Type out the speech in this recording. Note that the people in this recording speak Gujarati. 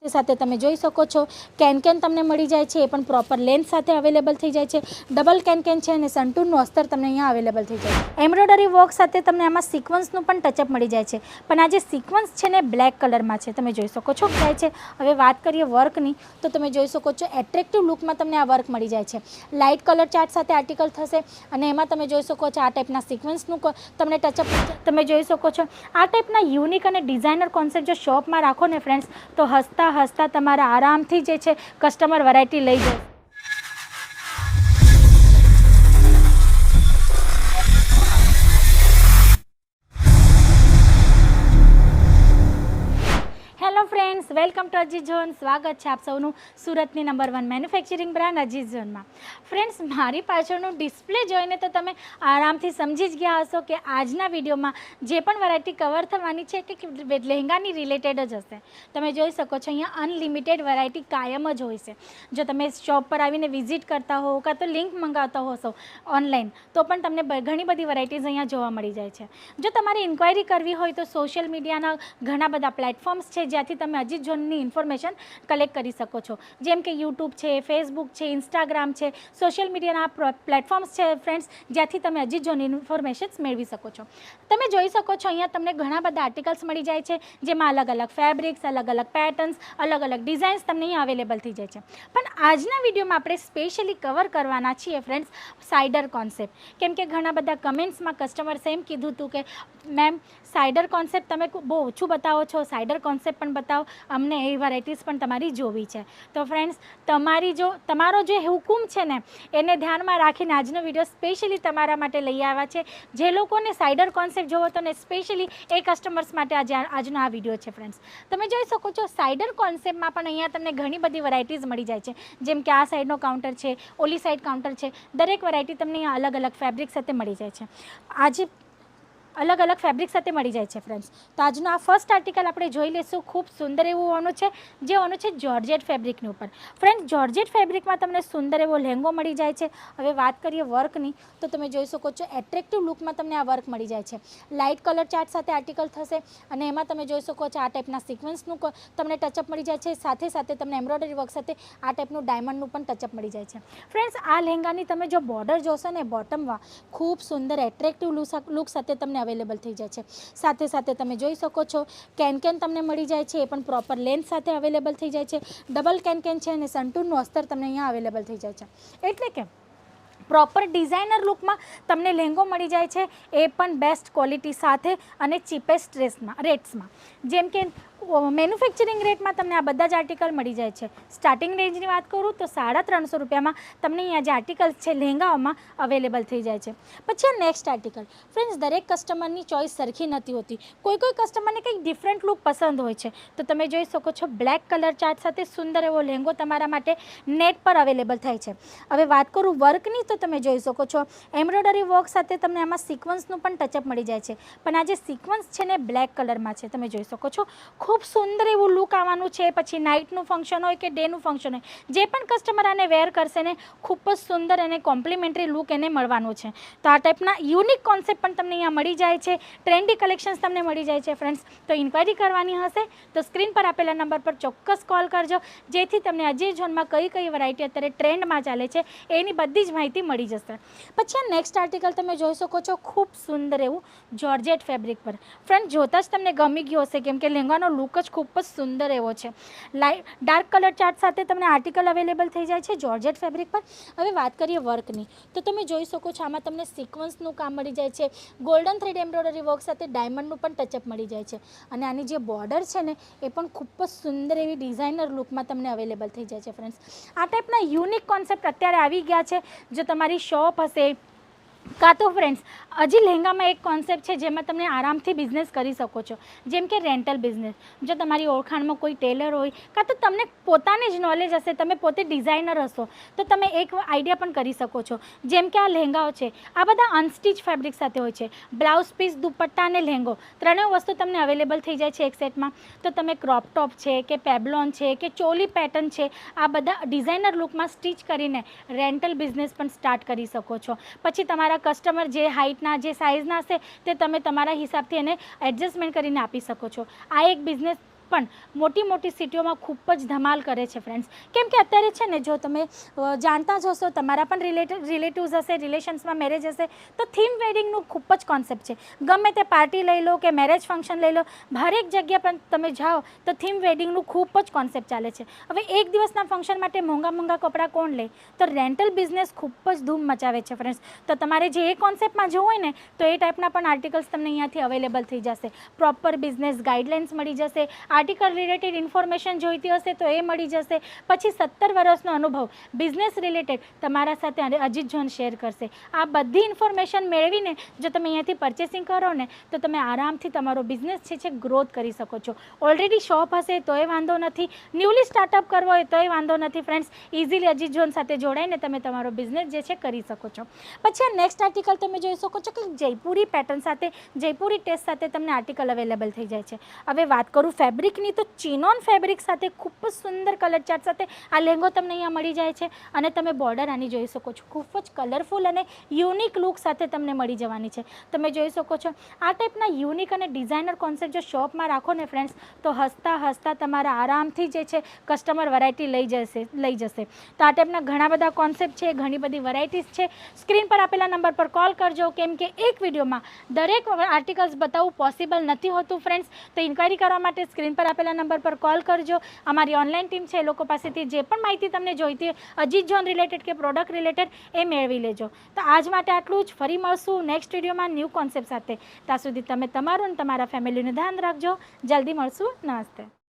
તે સાથે તમે જોઈ શકો છો કેન તમને મળી જાય છે, એ પણ પ્રોપર લેન્થ સાથે અવેલેબલ થઈ જાય છે. ડબલ કેન છે અને સંટૂરનું અસ્તર તમને અહીંયા અવેલેબલ થઈ જાય છે. એમ્બ્રોઇડરી વર્ક સાથે તમને આમાં સિક્વન્સનું પણ ટચઅપ મળી જાય છે, પણ આ જે સિક્વન્સ છે ને બ્લેક કલરમાં છે, તમે જોઈ શકો છો જાય છે. હવે વાત કરીએ વર્કની, તો તમે જોઈ શકો છો એટ્રેક્ટિવ લુકમાં તમને આ વર્ક મળી જાય છે. લાઇટ કલર ચાર્ટ સાથે આર્ટિકલ થશે અને એમાં તમે જોઈ શકો છો આ ટાઈપના સિક્વન્સનું તમને ટચઅપ તમે જોઈ શકો છો. આ ટાઈપના યુનિક અને ડિઝાઇનર કોન્સેપ્ટ જો શોપમાં રાખો ને ફ્રેન્ડ્સ, તો હસતા તમારા આરામથી જે છે કસ્ટમર વેરાયટી લઈ જાય. Hello friends, welcome to Aziz zone. સ્વાગત છે આપ સૌનું સુરતની નંબર 1 મેન્યુફેક્ચરિંગ બ્રાન્ડ અજીઝ ઝોનમાં. ફ્રેન્ડ્સ, મારી પાછળનું ડિસ્પ્લે જોઈને તો તમે આરામથી સમજી જ ગયા હશો કે આજના વિડીયોમાં જે પણ વેરાયટી કવર થવાની છે કે લહેંગાની રિલેટેડ જ હશે. તમે જોઈ શકો છો અહીંયા અનલિમિટેડ વેરાયટી કાયમ જ હોય છે. જો તમે શોપ પર આવીને વિઝિટ કરતા હો કાં તો લિંક મંગાવતા હોશો ઓનલાઈન, તો પણ તમને ઘણી બધી વેરાયટીઝ અહીંયા જોવા મળી જાય છે. જો તમારે ઇન્ક્વાયરી કરવી હોય તો સોશિયલ મીડિયાના ઘણા બધા પ્લેટફોર્મ્સ છે જ્યાંથી તમે અજીઝ ઝોનની ઇન્ફોર્મેશન કલેક્ટ કરી શકો છો, જેમ કે યુટ્યુબ છે, ફેસબુક છે, ઇન્સ્ટાગ્રામ છે. સોશિયલ મીડિયાના પ્લેટફોર્મ્સ છે ફ્રેન્ડ્સ, જ્યાંથી તમે અજીઝ ઝોનની ઇન્ફોર્મેશન્સ મેળવી શકો છો. તમે જોઈ શકો છો અહીંયા તમને ઘણા બધા આર્ટિકલ્સ મળી જાય છે, જેમાં અલગ અલગ ફેબ્રિક્સ, અલગ અલગ પેટર્ન્સ, અલગ અલગ ડિઝાઇન્સ તમને અહીંયા અવેલેબલ થઈ જાય છે. પણ આજના વિડીયોમાં આપણે સ્પેશિયલી કવર કરવાના છીએ ફ્રેન્ડ્સ સાઇડર કોન્સેપ્ટ, કેમ કે ઘણા બધા કમેન્ટ્સમાં કસ્ટમર્સે એમ કીધું હતું કે મેમ સાઇડર કોન્સેપ્ટ તમે બહુ ઓછું બતાવો છો, સાઇડર કોન્સેપ્ટ પણ બતાવો, અમને એ વેરાયટીઝ પણ તમારી જોવી છે. તો ફ્રેન્ડ્સ, તમારો જે હુકુમ છે ને એને ધ્યાનમાં રાખીને આજનો વિડીયો સ્પેશિયલી તમારા માટે લઈ આવ્યા છે. જે લોકોને સાઇડર કોન્સેપ્ટ જોવો તો ને સ્પેશિયલી એ કસ્ટમર્સ માટે આજનો આ વિડીયો છે ફ્રેન્ડ્સ. તમે જોઈ શકો છો સાઇડર કોન્સેપ્ટમાં પણ અહીંયા તમને ઘણી બધી વેરાયટીઝ મળી જાય છે, જેમ કે આ સાઈડનો કાઉન્ટર છે, ઓલી સાઈડ કાઉન્ટર છે. દરેક વેરાયટી તમને અહીંયા અલગ અલગ ફેબ્રિક સાથે મળી જાય છે. આજે અલગ અલગ ફેબ્રિક સાથે મળી જાય છે ફ્રેન્ડ્સ. તો આજનો આ ફર્સ્ટ આર્ટિકલ આપણે જોઈ લઈશું. ખૂબ સુંદર એવું હોવાનું છે, જે હોવાનું છે જોર્જેટ ફેબ્રિકની ઉપર. ફ્રેન્ડ્સ, જોર્જેટ ફેબ્રિકમાં તમને સુંદર એવો લહેંગો મળી જાય છે. હવે વાત કરીએ વર્કની, તો તમે જોઈ શકો છો એટ્રેક્ટિવ લુકમાં તમને આ વર્ક મળી જાય છે. લાઇટ કલર ચાર્ટ સાથે આર્ટિકલ થશે અને એમાં તમે જોઈ શકો છો આ ટાઈપના સિક્વન્સનું તમને ટચઅપ મળી જાય છે. સાથે તમને એમ્બ્રોઇડરી વર્ક સાથે આ ટાઈપનું ડાયમંડનું પણ ટચઅપ મળી જાય છે. ફ્રેન્ડ્સ, આ લહેંગાની તમે જો બોર્ડર જોશો ને બોટમમાં, ખૂબ સુંદર એટ્રેક્ટિવ લુક સાથે તમને અવેલેબલ થઈ જાય છે. સાથે તમે જોઈ શકો છો કેન તમને મળી જાય છે, એ પણ પ્રોપર લેન્થ સાથે અવેલેબલ થઈ જાય છે. ડબલ કેન છે અને સંટૂરનું અસ્તર તમને અહીંયા અવેલેબલ થઈ જાય છે. એટલે કે પ્રોપર ડિઝાઇનર લુકમાં તમને લહેંગો મળી જાય છે, એ પણ બેસ્ટ ક્વોલિટી સાથે અને ચીપેસ્ટ રેટ્સમાં. જેમ કે મેન્યુફેક્ચરિંગ રેટમાં તમને આ બધા જ આર્ટિકલ મળી જાય છે. સ્ટાર્ટિંગ રેન્જની વાત કરું તો 350 રૂપિયામાં તમને અહીંયા જે આર્ટિકલ્સ છે લહેંગાઓમાં અવેલેબલ થઈ જાય છે. પછી નેક્સ્ટ આર્ટિકલ. ફ્રેન્ડ્સ, દરેક કસ્ટમરની ચોઇસ સરખી નથી હોતી. કોઈ કસ્ટમરને કંઈક ડિફરન્ટ લુક પસંદ હોય છે. તો તમે જોઈ શકો છો બ્લેક કલર ચાર્ટ સાથે સુંદર એવો લહેંગો તમારા માટે નેટ પર અવેલેબલ થાય છે. હવે વાત કરું વર્કની, તો તમે જોઈ શકો છો એમ્બ્રોઇડરી વર્ક સાથે તમને આમાં સિક્વન્સનું પણ ટચઅપ મળી જાય છે. પણ આ જે સિક્વન્સ છે ને બ્લેક કલરમાં છે, તમે જોઈ શકો છો. ખૂબ સુંદર એવું લુક આવવાનું છે. પછી નાઇટનું ફંક્શન હોય કે ડેનું ફંક્શન હોય, જે પણ કસ્ટમર આને વેર કરશે ને ખૂબ જ સુંદર અને કોમ્પ્લિમેન્ટરી લુક એને મળવાનું છે. તો આ ટાઈપના યુનિક કોન્સેપ્ટ પણ તમને અહીંયા મળી જાય છે. ટ્રેન્ડી કલેક્શન્સ તમને મળી જાય છે ફ્રેન્ડ્સ. તો ઇન્ક્વાયરી કરવાની હશે તો સ્ક્રીન પર આપેલા નંબર પર ચોક્કસ કોલ કરજો, જેથી તમને અજીઝ ઝોનમાં કઈ વેરાયટી અત્યારે ટ્રેન્ડમાં ચાલે છે એની બધી જ માહિતી મળી જશે. પછી નેક્સ્ટ આર્ટિકલ તમે જોઈ શકો છો ખૂબ સુંદર એવું જોર્જેટ ફેબ્રિક પર. ફ્રેન્ડ, જોતાં જ તમને ગમી ગયો હશે, કેમ કે લહેંગાનો લુક જ ખૂબ જ સુંદર એવો છે. ડાર્ક કલર ચાર્ટ સાથે તમને આર્ટિકલ અવેલેબલ થઈ જાય છે જોર્જેટ ફેબ્રિક પર. હવે વાત કરીએ વર્કની, તો તમે જોઈ શકો છો આમાં તમને સિક્વન્સનું કામ મળી જાય છે. ગોલ્ડન થ્રેડ એમ્બ્રોઇડરી વર્ક સાથે ડાયમંડનું પણ ટચઅપ મળી જાય છે. અને આની જે બોર્ડર છે ને એ પણ ખૂબ જ સુંદર એવી ડિઝાઇનર લુકમાં તમને અવેલેબલ થઈ જાય છે ફ્રેન્ડ્સ. આ ટાઈપના યુનિક કોન્સેપ્ટ અત્યારે આવી ગયા છે. જો તમારી શોપ હશે કાં તો ફ્રેન્ડ્સ હજી લહેંગામાં એક કોન્સેપ્ટ છે જેમાં તમે આરામથી બિઝનેસ કરી શકો છો, જેમ કે રેન્ટલ બિઝનેસ. જો તમારી ઓળખાણમાં કોઈ ટેલર હોય કાં તો તમને પોતાને જ નોલેજ હશે, તમે પોતે ડિઝાઇનર હશો, તો તમે એક આઈડિયા પણ કરી શકો છો. જેમ કે આ લહેંગાઓ છે, આ બધા અનસ્ટિચ ફેબ્રિક સાથે હોય છે. બ્લાઉઝ પીસ, દુપટ્ટા અને લહેંગો ત્રણેય વસ્તુ તમને અવેલેબલ થઈ જાય છે એક સેટમાં. તો તમે ક્રોપ ટોપ છે કે પેબ્લોન છે કે ચોલી પેટર્ન છે, આ બધા ડિઝાઇનર લુકમાં સ્ટિચ કરીને રેન્ટલ બિઝનેસ પણ સ્ટાર્ટ કરી શકો છો. પછી તમારા કસ્ટમર જે હાઇટના, જે સાઇઝના હશે તે તમે તમારા હિસાબથી એને એડજસ્ટમેન્ટ કરીને આપી શકો છો. આ એક બિઝનેસ પણ મોટી મોટી સિટીઓમાં ખૂબ જ ધમાલ કરે છે ફ્રેન્ડ્સ. કેમ કે અત્યારે છે ને, જો તમે જાણતા જ હશો, તમારા પણ રિલેટિવ્સ હશે, રિલેશન્સમાં મેરેજ હશે, તો થીમ વેડિંગનું ખૂબ જ કોન્સેપ્ટ છે. ગમે તે પાર્ટી લઈ લો કે મેરેજ ફંક્શન લઈ લો, હરેક જગ્યા પર તમે જાઓ તો થીમ વેડિંગનું ખૂબ જ કોન્સેપ્ટ ચાલે છે. હવે એક દિવસના ફંક્શન માટે મોંઘા કપડાં કોણ લે? તો રેન્ટલ બિઝનેસ ખૂબ જ ધૂમ મચાવે છે ફ્રેન્ડ્સ. તો તમારે જે એ કોન્સેપ્ટમાં જવું હોય ને, તો એ ટાઈપના પણ આર્ટિકલ્સ તમને અહીંયાથી અવેલેબલ થઈ જશે. પ્રોપર બિઝનેસ ગાઈડલાઇન્સ મળી જશે. આર્ટિકલ રિલેટેડ ઇન્ફોર્મેશન જોઈતી હશે તો એ મળી જશે. પછી 17 વર્ષનો અનુભવ બિઝનેસ રિલેટેડ તમારા સાથે અજીત જોન શેર કરશે. આ બધી ઇન્ફોર્મેશન મેળવીને જો તમે અહીંયાથી પરચેસિંગ કરો ને, તો તમે આરામથી તમારો બિઝનેસ છે ગ્રોથ કરી શકો છો. ઓલરેડી શોપ હશે તો એ વાંધો નથી, ન્યૂલી સ્ટાર્ટઅપ કરવો હોય તો એ વાંધો નથી ફ્રેન્ડ્સ. ઇઝીલી અજીત જોન સાથે જોડાઈને તમે તમારો બિઝનેસ જે છે કરી શકો છો. પછી આ નેક્સ્ટ આર્ટિકલ તમે જોઈ શકો છો કે જયપુરી પેટર્ન સાથે, જયપુરી ટેસ્ટ સાથે તમને આર્ટિકલ અવેલેબલ થઈ જાય છે. હવે વાત કરું ફેબ્રિકની, તો ચિનોન ફેબ્રિક સાથે ખૂબ જ સુંદર કલર ચાર્ટ સાથે આ લહેંગો તમને અહીંયા મળી જાય છે. અને તમે બોર્ડર આની જોઈ શકો છો, ખૂબ જ કલરફુલ અને યુનિક લુક સાથે તમને મળી જવાની છે. તમે જોઈ શકો છો આ ટાઈપના યુનિક અને ડિઝાઇનર કોન્સેપ્ટ જો શોપમાં રાખો ને ફ્રેન્ડ્સ, તો હસતા તમારા આરામથી જે છે કસ્ટમર વેરાયટી લઈ જશે. તો આ ટાઈપના ઘણા બધા કોન્સેપ્ટ છે, ઘણી બધી વેરાયટીઝ છે. સ્ક્રીન પર આપેલા નંબર પર કોલ કરજો, કેમ કે એક વિડીયોમાં દરેક આર્ટિકલ્સ બતાવવું પોસિબલ નથી હોતું ફ્રેન્ડ્સ. તો ઇન્ક્વાયરી કરવા માટે સ્ક્રીન પર આપેલા નંબર પર કોલ કરજો. અમારી ઓનલાઈન ટીમ છે, એ લોકો પાસેથી જે પણ માહિતી તમને જોઈતી હોય અજીત જોન રિલેટેડ કે પ્રોડક્ટ રિલેટેડ, એ મેળવી લેજો. તો આજ માટે આટલું જ. ફરી મળશું નેક્સ્ટ વિડીયોમાં ન્યૂ કોન્સેપ્ટ સાથે. ત્યાં સુધી તમે તમારું અને તમારા ફેમિલીનું ધ્યાન રાખજો. જલ્દી મળશું. નમસ્તે.